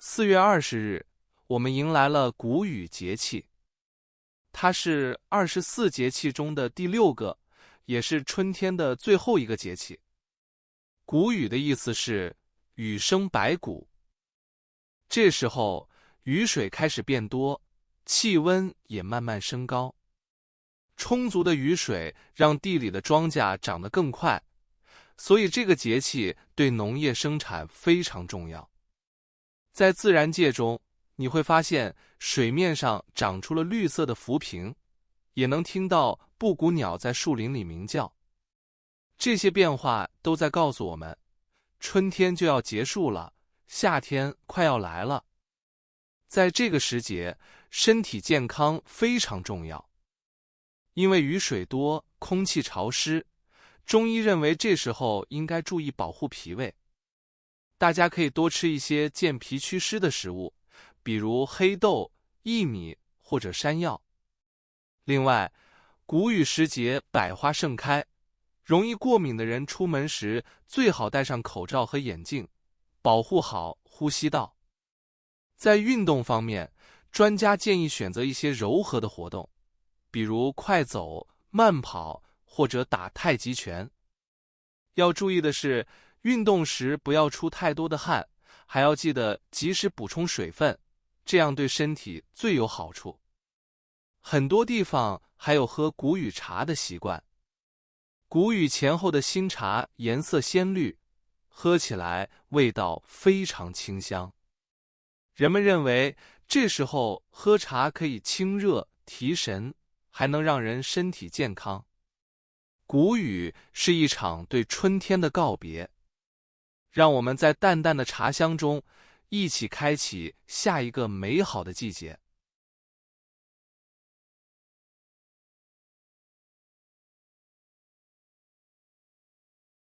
4月20日，我们迎来了谷雨节气，它是24节气中的第6个，也是春天的最后一个节气。谷雨的意思是雨生百谷，这时候雨水开始变多，气温也慢慢升高。充足的雨水让地里的庄稼长得更快，所以这个节气对农业生产非常重要。在自然界中，你会发现水面上长出了绿色的浮萍，也能听到布谷鸟在树林里鸣叫。这些变化都在告诉我们，春天就要结束了，夏天快要来了。在这个时节，身体健康非常重要。因为雨水多，空气潮湿，中医认为这时候应该注意保护脾胃。大家可以多吃一些健脾祛湿的食物，比如黑豆、薏米或者山药。另外，谷雨时节百花盛开，容易过敏的人出门时最好戴上口罩和眼镜，保护好呼吸道。在运动方面，专家建议选择一些柔和的活动，比如快走、慢跑或者打太极拳。要注意的是，运动时不要出太多的汗，还要记得及时补充水分，这样对身体最有好处。很多地方还有喝谷雨茶的习惯。谷雨前后的新茶颜色鲜绿，喝起来味道非常清香。人们认为这时候喝茶可以清热提神，还能让人身体健康。谷雨是一场对春天的告别，让我们在淡淡的茶香中一起开启下一个美好的季节。